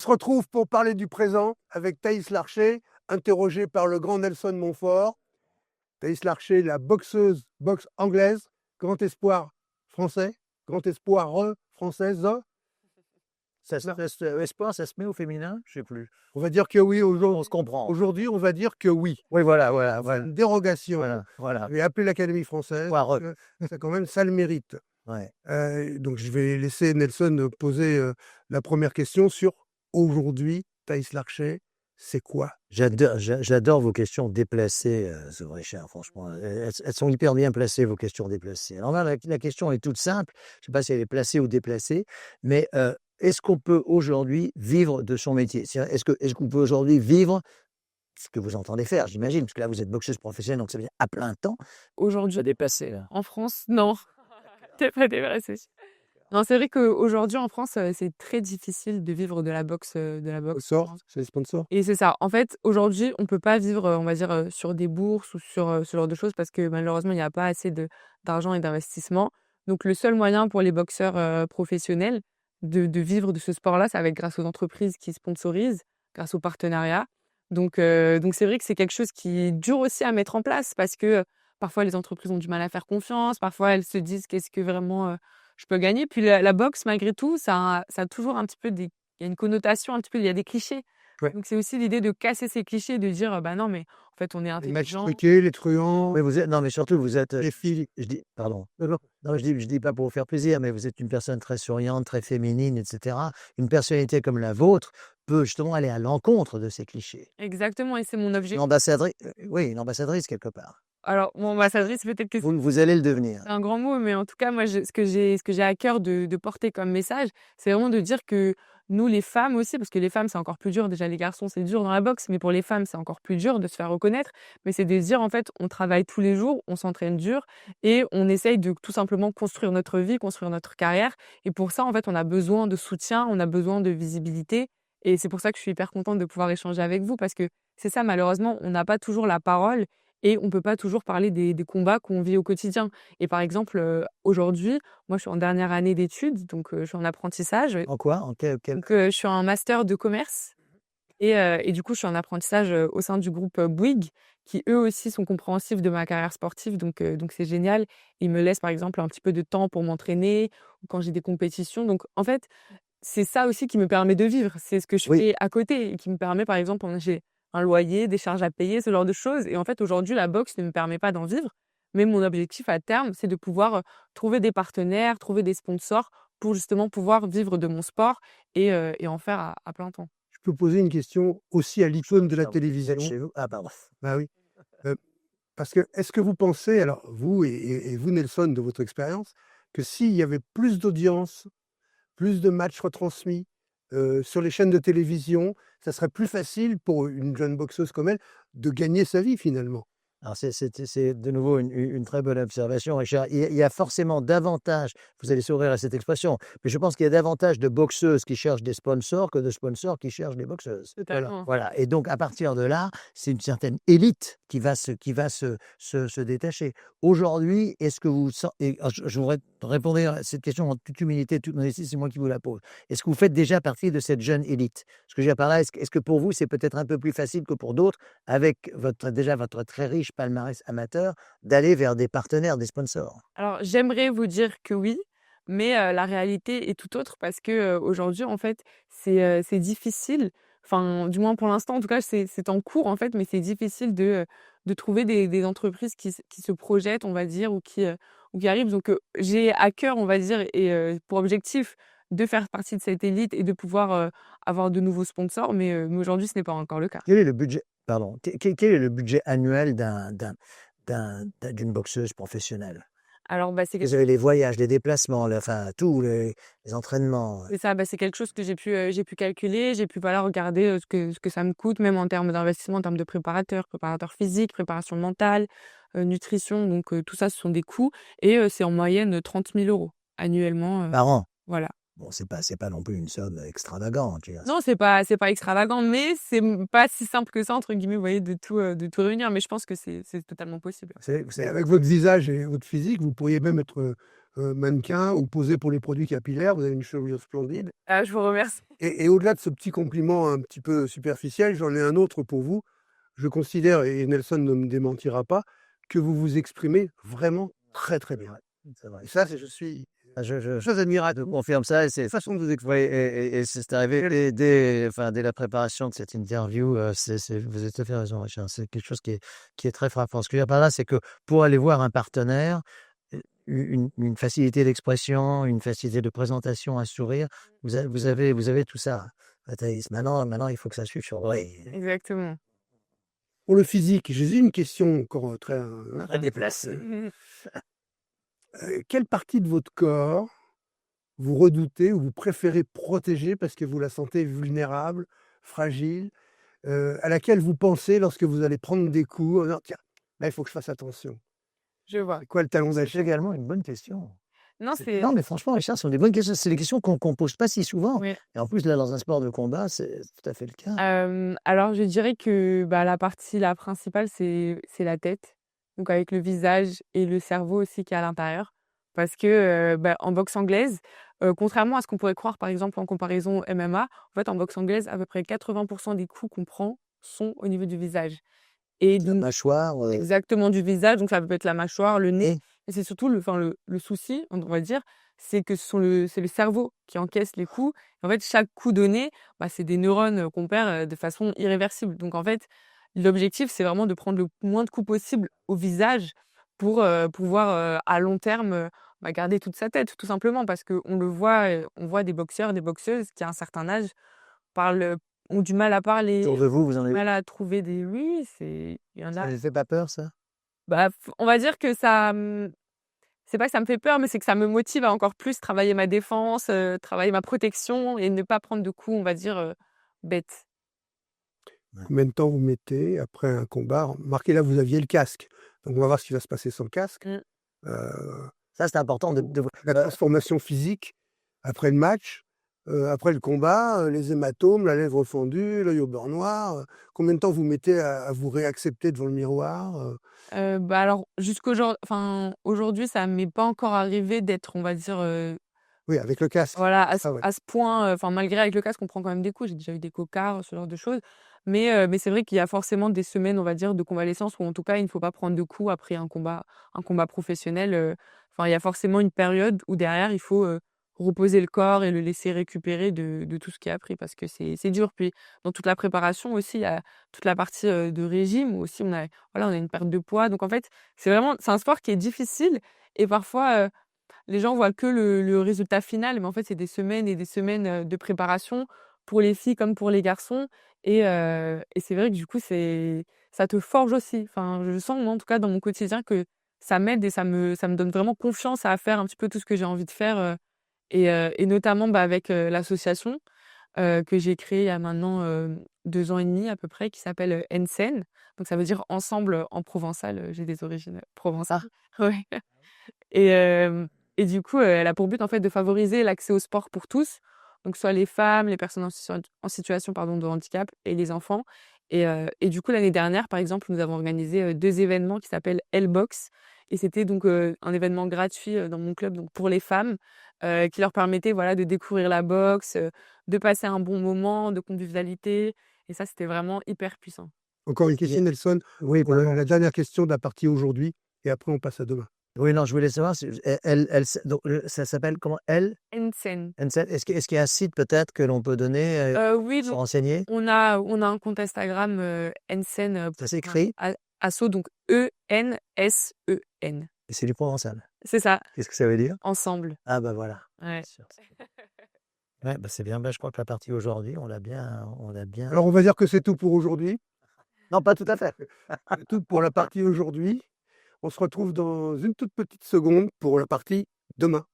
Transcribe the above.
retrouve pour parler du présent avec Thaïs Larcher, interrogée par le grand Nelson Montfort. Thaïs Larcher, la boxeuse boxe anglaise, grand espoir français, grand espoir française. Espoir, ça se met au féminin? Je sais plus. On va dire que oui, On se comprend. aujourd'hui, on va dire que oui. Oui, voilà. Une dérogation. Voilà. Je vais appeler l'Académie française. Espoir. Ça, quand même, ça le mérite. Ouais. Donc, je vais laisser Nelson poser la première question sur aujourd'hui, Thaïs Larcher, c'est quoi? J'adore vos questions déplacées, Richard, franchement. Elles sont hyper bien placées, vos questions déplacées. Alors là, la question est toute simple. Je ne sais pas si elle est placée ou déplacée, mais est-ce qu'on peut aujourd'hui vivre de son métier? Est-ce qu'on peut aujourd'hui vivre ce que vous entendez faire, j'imagine, parce que là, vous êtes boxeuse professionnelle, donc ça veut dire à plein temps. Aujourd'hui, Ça dépassé, là. en France, non. T'es pas dépassé. Non, c'est vrai qu'aujourd'hui, en France, c'est très difficile de vivre de la boxe. Sponsor, c'est les sponsors. Et c'est ça. En fait, aujourd'hui, on peut pas vivre, on va dire, sur des bourses ou sur ce genre de choses parce que malheureusement, il n'y a pas assez d'argent et d'investissement. Donc, le seul moyen pour les boxeurs professionnels de vivre de ce sport-là, ça va être grâce aux entreprises qui sponsorisent, grâce aux partenariats. Donc c'est vrai que c'est quelque chose qui est dur aussi à mettre en place parce que parfois les entreprises ont du mal à faire confiance, parfois elles se disent qu'est-ce que vraiment je peux gagner. Puis la boxe, malgré tout, ça a toujours un petit peu il y a une connotation, un petit peu, il y a des clichés. Ouais. Donc c'est aussi l'idée de casser ces clichés, de dire bah non, mais en fait on est Les matchs intelligent. truqués, les truands, Oui, non, mais surtout, vous êtes. les filles. Je dis, pardon. Non, Non, je dis pas pour vous faire plaisir, mais vous êtes une personne très souriante, très féminine, etc. Une personnalité comme la vôtre peut justement aller à l'encontre de ces clichés. Exactement, et c'est mon Une objectif. ambassadrice, une ambassadrice quelque part. Alors, mon ambassadrice, peut-être que Vous allez le devenir. c'est un grand mot, mais en tout cas, moi, ce que j'ai à cœur de porter comme message, c'est vraiment de dire que nous, les femmes aussi, parce que les femmes, c'est encore plus dur. Déjà, les garçons, c'est dur dans la boxe, mais pour les femmes, c'est encore plus dur de se faire reconnaître. Mais c'est de dire, en fait, on travaille tous les jours, on s'entraîne dur et on essaye de tout simplement construire notre vie, construire notre carrière. Et pour ça, en fait, on a besoin de soutien, on a besoin de visibilité. Et c'est pour ça que je suis hyper contente de pouvoir échanger avec vous, parce que c'est ça, malheureusement, on n'a pas toujours la parole et on peut pas toujours parler des combats qu'on vit au quotidien. Et par exemple, aujourd'hui, moi, je suis en dernière année d'études, donc je suis en apprentissage. En quoi? En quel... Donc je suis en master de commerce et du coup, je suis en apprentissage, au sein du groupe, Bouygues, qui eux aussi sont compréhensifs de ma carrière sportive, donc c'est génial. Ils me laissent, par exemple, un petit peu de temps pour m'entraîner ou quand j'ai des compétitions. Donc en fait, c'est ça aussi qui me permet de vivre. C'est ce que je Oui. fais à côté et qui me permet, par exemple, j'ai un loyer, des charges à payer, ce genre de choses. Et en fait, aujourd'hui, la boxe ne me permet pas d'en vivre. Mais mon objectif à terme, c'est de pouvoir trouver des partenaires, trouver des sponsors pour justement pouvoir vivre de mon sport et en faire à plein temps. Je peux poser une question aussi à l'icône de la Vous êtes télévision. chez vous? Ah, pardon. Bah oui. Parce que est-ce que vous pensez, alors vous et vous Nelson, de votre expérience, que s'il y avait plus d'audience, plus de matchs retransmis sur les chaînes de télévision, ça serait plus facile pour une jeune boxeuse comme elle de gagner sa vie finalement? Alors, c'est de nouveau une très bonne observation, Richard. Il y a forcément davantage, vous allez sourire à cette expression, mais je pense qu'il y a davantage de boxeuses qui cherchent des sponsors que de sponsors qui cherchent des boxeuses. Totalement. Voilà. Et donc, à partir de là, c'est une certaine élite qui va se détacher. Aujourd'hui, est-ce que vous je voudrais répondre à cette question en toute humilité, toute modestie, c'est moi qui vous la pose. Est-ce que vous faites déjà partie de cette jeune élite? Ce que je veux dire par là, est-ce que pour vous, c'est peut-être un peu plus facile que pour d'autres, avec votre très riche palmarès amateur, d'aller vers des partenaires, des sponsors? Alors, j'aimerais vous dire que oui, mais la réalité est tout autre parce que, aujourd'hui, en fait, c'est difficile. Enfin, du moins pour l'instant, en tout cas, c'est en cours, en fait, mais c'est difficile de trouver des entreprises qui se projettent, on va dire, ou qui arrivent. Donc, j'ai à cœur, on va dire et pour objectif de faire partie de cette élite et de pouvoir, avoir de nouveaux sponsors, mais aujourd'hui, ce n'est pas encore le cas. Quel est le budget, pardon, quel est le budget annuel d'une boxeuse professionnelle? Alors, bah, Vous avez les voyages, les déplacements, enfin, tous les entraînements. c'est ça, bah, c'est quelque chose que j'ai pu calculer, j'ai pu, voilà, regarder, ce que ça me coûte, même en termes d'investissement, en termes de préparateur physique, préparation mentale, nutrition, donc tout ça, ce sont des coûts et c'est en moyenne 30 000 € annuellement, Par an. voilà. Bon, c'est pas non plus une somme extravagante, je veux dire. Non, c'est pas extravagant, mais c'est pas si simple que ça, entre guillemets, vous voyez, de tout réunir, mais je pense que c'est totalement possible. Vous Et savez, avec votre visage et votre physique, vous pourriez même être mannequin ou poser pour les produits capillaires. Vous avez une chevelure splendide. Ah, je vous remercie. Et au-delà de ce petit compliment un petit peu superficiel, j'en ai un autre pour vous. Je considère, et Nelson ne me démentira pas, que vous vous exprimez vraiment très, très bien. C'est vrai. Et ça, je suis Je très admiratif je de confirme ça et c'est cette façon de vous oui exprimer. et c'est arrivé dès la préparation de cette interview, vous avez tout à fait raison, Richard. C'est quelque chose qui est très frappant. Ce que je veux dire par là, c'est que pour aller voir un partenaire, une facilité d'expression, une facilité de présentation, un sourire, vous avez tout ça. Thaïs, maintenant, il faut que ça suive sur oui. Exactement. Pour le physique, j'ai une question encore très Très déplacé. quelle partie de votre corps vous redoutez ou vous préférez protéger parce que vous la sentez vulnérable, fragile, à laquelle vous pensez lorsque vous allez prendre des coups en disant: «Tiens, là, il faut que je fasse attention». Je vois. C'est quoi le talon C'est d'Achille? également une bonne question. Non, c'est Non, mais franchement, Richard, ce sont des bonnes questions. C'est des questions qu'on pose pas si souvent. oui. Et en plus, là, dans un sport de combat, c'est tout à fait le cas. Alors je dirais que, bah, la principale, c'est la tête, donc avec le visage et le cerveau aussi qui est à l'intérieur. Parce que, bah, en boxe anglaise, contrairement à ce qu'on pourrait croire, par exemple, en comparaison au MMA, en fait, en boxe anglaise, à peu près 80 des coups qu'on prend sont au niveau du visage et La donc mâchoire, exactement du visage, donc ça peut être la mâchoire, le nez et et c'est surtout le souci, on va dire, c'est que c'est le cerveau qui encaisse les coups. En fait, chaque coup donné, bah, c'est des neurones, qu'on perd, de façon irréversible. Donc en fait, l'objectif, c'est vraiment de prendre le moins de coups possible au visage pour, pouvoir, à long terme, bah, garder toute sa tête, tout simplement. Parce qu'on le voit, on voit des boxeurs, des boxeuses qui, à un certain âge, parlent, ont du mal à parler, autour de vous, vous en du avez. mal à trouver des oui, il y en Ça a ne fait pas peur, ça? bah, on va dire que ça, c'est pas que ça me fait peur, mais c'est que ça me motive à encore plus travailler ma défense, travailler ma protection et ne pas prendre de coups, on va dire, bêtes. Combien de temps vous mettez après un combat? Remarquez là, vous aviez le casque, donc on va voir ce qui va se passer sans casque. Mmh. Heu, Ça, c'est important de la transformation physique après le match, après le combat, les hématomes, la lèvre fendue, l'œil au beurre noir, combien de temps vous mettez à vous réaccepter devant le miroir? Bah, alors aujourd'hui, ça m'est pas encore arrivé d'être, on va dire, Oui, avec le casque. voilà, Ah ouais. à ce point, enfin malgré avec le casque, on prend quand même des coups. J'ai déjà eu des cocards, ce genre de choses. Mais c'est vrai qu'il y a forcément des semaines, on va dire, de convalescence où en tout cas, il ne faut pas prendre de coups après un combat professionnel, enfin, il y a forcément une période où derrière, il faut, reposer le corps et le laisser récupérer de tout ce qu'il a pris parce que c'est dur. Puis dans toute la préparation aussi, il y a toute la partie, de régime où aussi on a une perte de poids. Donc en fait, c'est un sport qui est difficile et parfois, les gens voient que le résultat final, mais en fait, c'est des semaines et des semaines, de préparation pour les filles comme pour les garçons et c'est vrai que du coup, ça te forge aussi. Enfin, je sens moi, en tout cas, dans mon quotidien que ça m'aide et ça me donne vraiment confiance à faire un petit peu tout ce que j'ai envie de faire, et notamment, bah, avec, l'association, que j'ai créée il y a maintenant, 2 ans et demi à peu près, qui s'appelle, Ensen. Donc ça veut dire ensemble, en provençal, j'ai des origines, provençales. Ouais. Et et du coup, elle a pour but, en fait, de favoriser l'accès au sport pour tous, donc soit les femmes, les personnes en situation, pardon, de handicap et les enfants et du coup, l'année dernière, par exemple, nous avons organisé, 2 événements qui s'appellent L-Box et c'était donc, un événement gratuit, dans mon club, donc pour les femmes, qui leur permettait, voilà, de découvrir la boxe, de passer un bon moment de convivialité et ça, c'était vraiment hyper puissant. Encore une Il y question, a Nelson, oui, pour pardon. la dernière question de la partie aujourd'hui et après on passe à demain. Oui, non, je voulais savoir si donc ça s'appelle comment? Ensen. Est-ce qu'il y a un site peut-être que l'on peut donner, Oui, pour se donc renseigner? on a un compte Instagram, Ensen, Ça s'écrit? asso donc Ensen. Et c'est du provençal. C'est ça, Qu'est-ce que ça veut dire? ensemble. Ah bah, voilà. Ouais. Sûr. Ouais, bah, c'est bien. Bah, je crois que la partie aujourd'hui, on l'a bien Alors on va dire que c'est tout pour aujourd'hui. non, pas tout à fait. C'est tout pour la partie aujourd'hui. On se retrouve dans une toute petite seconde pour la partie demain.